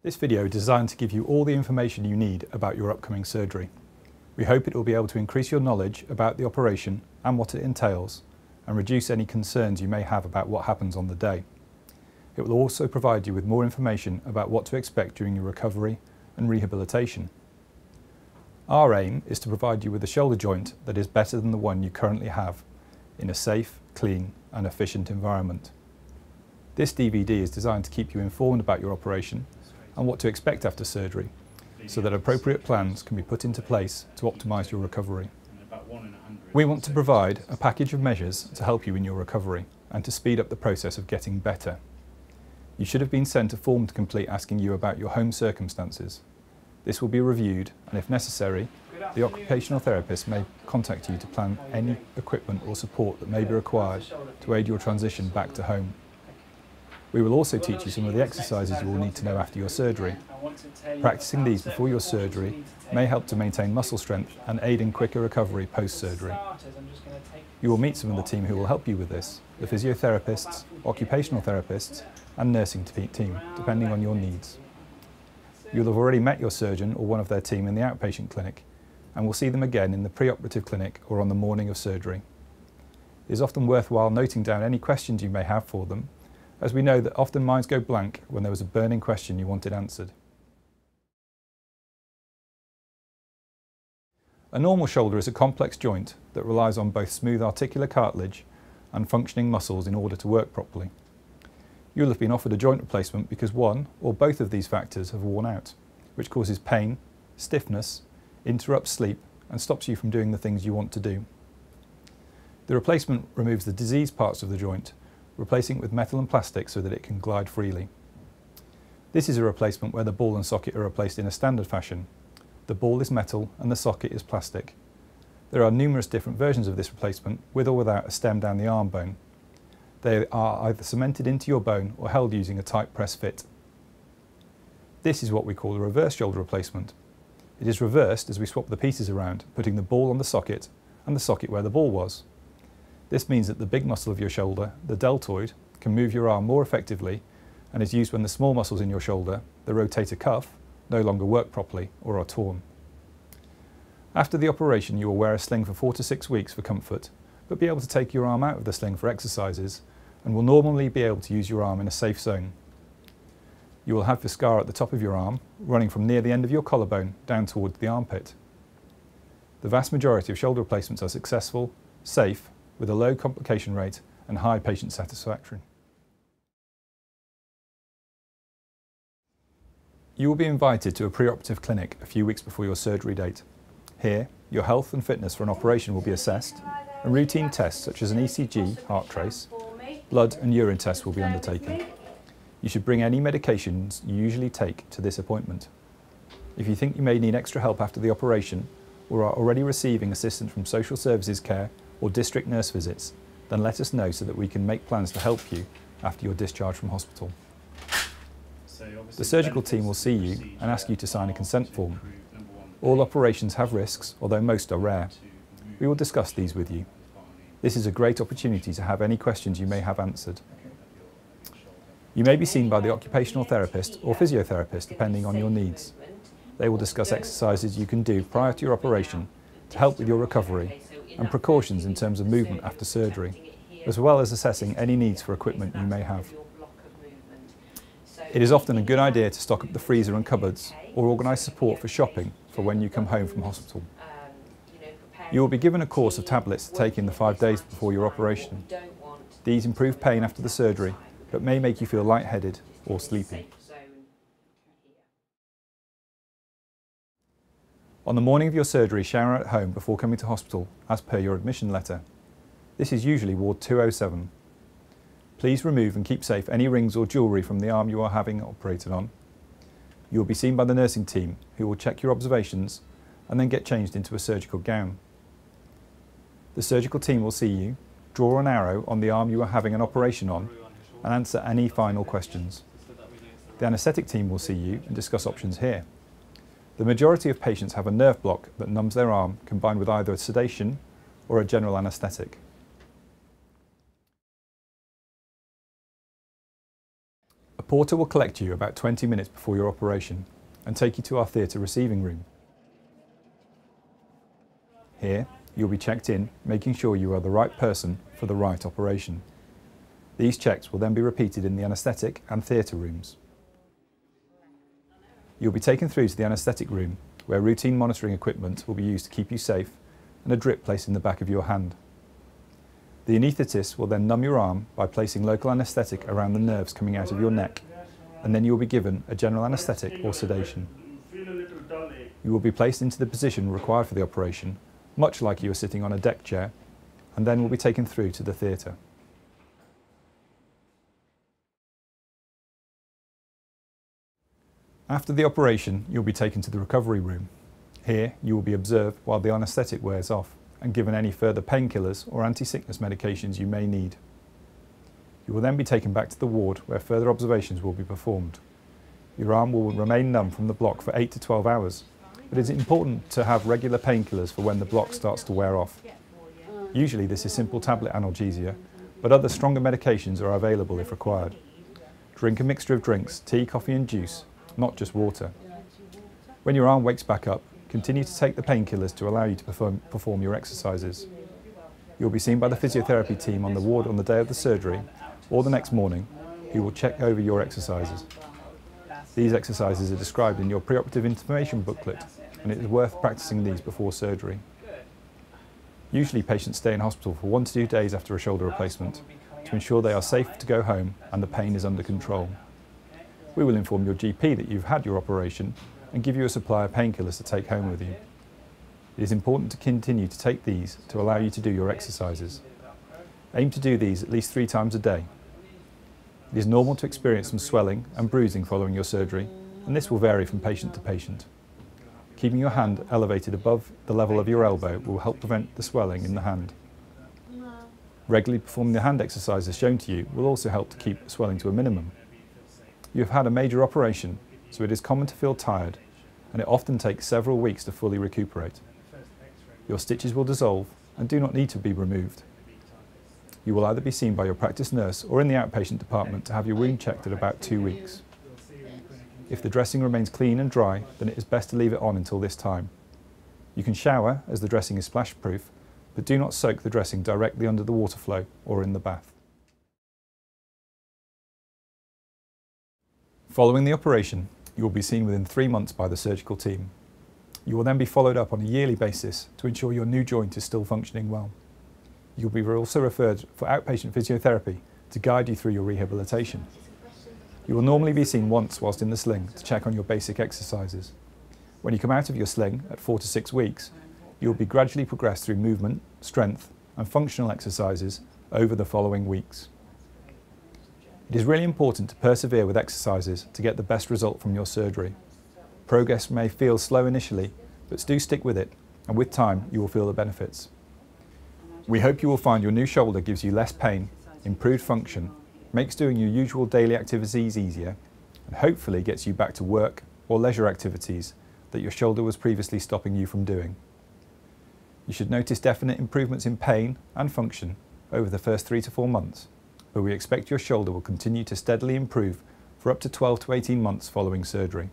This video is designed to give you all the information you need about your upcoming surgery. We hope it will be able to increase your knowledge about the operation and what it entails, and reduce any concerns you may have about what happens on the day. It will also provide you with more information about what to expect during your recovery and rehabilitation. Our aim is to provide you with a shoulder joint that is better than the one you currently have, in a safe, clean and efficient environment. This DVD is designed to keep you informed about your operation and what to expect after surgery, so that appropriate plans can be put into place to optimise your recovery. We want to provide a package of measures to help you in your recovery and to speed up the process of getting better. You should have been sent a form to complete asking you about your home circumstances. This will be reviewed, and if necessary, the occupational therapist may contact you to plan any equipment or support that may be required to aid your transition back to home. We will also teach you some of the exercises you will need to know after your surgery. Practicing these before your surgery may help to maintain muscle strength and aid in quicker recovery post-surgery. You will meet some of the team who will help you with this, the physiotherapists, occupational therapists and nursing team, depending on your needs. You'll have already met your surgeon or one of their team in the outpatient clinic, and will see them again in the pre-operative clinic or on the morning of surgery. It is often worthwhile noting down any questions you may have for them, as we know that often minds go blank when there was a burning question you wanted answered. A normal shoulder is a complex joint that relies on both smooth articular cartilage and functioning muscles in order to work properly. You'll have been offered a joint replacement because one or both of these factors have worn out, which causes pain, stiffness, interrupts sleep and stops you from doing the things you want to do. The replacement removes the diseased parts of the joint, replacing it with metal and plastic so that it can glide freely. This is a replacement where the ball and socket are replaced in a standard fashion. The ball is metal and the socket is plastic. There are numerous different versions of this replacement, with or without a stem down the arm bone. They are either cemented into your bone or held using a tight press fit. This is what we call a reverse shoulder replacement. It is reversed as we swap the pieces around, putting the ball on the socket and the socket where the ball was. This means that the big muscle of your shoulder, the deltoid, can move your arm more effectively and is used when the small muscles in your shoulder, the rotator cuff, no longer work properly or are torn. After the operation, you will wear a sling for 4 to 6 weeks for comfort, but be able to take your arm out of the sling for exercises and will normally be able to use your arm in a safe zone. You will have the scar at the top of your arm, running from near the end of your collarbone down towards the armpit. The vast majority of shoulder replacements are successful, safe, with a low complication rate and high patient satisfaction. You will be invited to a pre-operative clinic a few weeks before your surgery date. Here, your health and fitness for an operation will be assessed, and routine tests such as an ECG, heart trace, blood and urine tests will be undertaken. You should bring any medications you usually take to this appointment. If you think you may need extra help after the operation, or are already receiving assistance from social services care or district nurse visits, then let us know so that we can make plans to help you after your discharge from hospital. The surgical team will see you and ask you to sign a consent form. All operations have risks, although most are rare. We will discuss these with you. This is a great opportunity to have any questions you may have answered. You may be seen by the occupational therapist or physiotherapist depending on your needs. They will discuss exercises you can do prior to your operation to help with your recovery and precautions in terms of movement after surgery, as well as assessing any needs for equipment you may have. It is often a good idea to stock up the freezer and cupboards or organise support for shopping for when you come home from hospital. You will be given a course of tablets to take in the 5 days before your operation. These improve pain after the surgery, but may make you feel lightheaded or sleepy. On the morning of your surgery, shower at home before coming to hospital, as per your admission letter. This is usually ward 207. Please remove and keep safe any rings or jewellery from the arm you are having operated on. You will be seen by the nursing team, who will check your observations and then get changed into a surgical gown. The surgical team will see you, draw an arrow on the arm you are having an operation on, and answer any final questions. The anaesthetic team will see you and discuss options here. The majority of patients have a nerve block that numbs their arm, combined with either a sedation or a general anaesthetic. A porter will collect you about 20 minutes before your operation and take you to our theatre receiving room. Here, you'll be checked in, making sure you are the right person for the right operation. These checks will then be repeated in the anaesthetic and theatre rooms. You'll be taken through to the anaesthetic room, where routine monitoring equipment will be used to keep you safe and a drip placed in the back of your hand. The anaesthetist will then numb your arm by placing local anaesthetic around the nerves coming out of your neck, and then you will be given a general anaesthetic or sedation. You will be placed into the position required for the operation, much like you are sitting on a deck chair, and then will be taken through to the theatre. After the operation, you'll be taken to the recovery room. Here, you will be observed while the anaesthetic wears off and given any further painkillers or anti-sickness medications you may need. You will then be taken back to the ward where further observations will be performed. Your arm will remain numb from the block for 8 to 12 hours, but it is important to have regular painkillers for when the block starts to wear off. Usually this is simple tablet analgesia, but other stronger medications are available if required. Drink a mixture of drinks, tea, coffee and juice, not just water. When your arm wakes back up, continue to take the painkillers to allow you to perform your exercises. You'll be seen by the physiotherapy team on the ward on the day of the surgery or the next morning, who will check over your exercises. These exercises are described in your preoperative information booklet, and it is worth practicing these before surgery. Usually patients stay in hospital for 1 to 2 days after a shoulder replacement to ensure they are safe to go home and the pain is under control. We will inform your GP that you've had your operation and give you a supply of painkillers to take home with you. It is important to continue to take these to allow you to do your exercises. Aim to do these at least 3 times a day. It is normal to experience some swelling and bruising following your surgery, and this will vary from patient to patient. Keeping your hand elevated above the level of your elbow will help prevent the swelling in the hand. Regularly performing the hand exercises shown to you will also help to keep swelling to a minimum. You have had a major operation, so it is common to feel tired, and it often takes several weeks to fully recuperate. Your stitches will dissolve and do not need to be removed. You will either be seen by your practice nurse or in the outpatient department to have your wound checked at about 2 weeks. If the dressing remains clean and dry, then it is best to leave it on until this time. You can shower, as the dressing is splash proof, but do not soak the dressing directly under the water flow or in the bath. Following the operation, you will be seen within 3 months by the surgical team. You will then be followed up on a yearly basis to ensure your new joint is still functioning well. You will be also referred for outpatient physiotherapy to guide you through your rehabilitation. You will normally be seen once whilst in the sling to check on your basic exercises. When you come out of your sling at 4 to 6 weeks, you will be gradually progressed through movement, strength and functional exercises over the following weeks. It is really important to persevere with exercises to get the best result from your surgery. Progress may feel slow initially, but do stick with it, and with time you will feel the benefits. We hope you will find your new shoulder gives you less pain, improved function, makes doing your usual daily activities easier, and hopefully gets you back to work or leisure activities that your shoulder was previously stopping you from doing. You should notice definite improvements in pain and function over the first 3 to 4 months, but we expect your shoulder will continue to steadily improve for up to 12 to 18 months following surgery.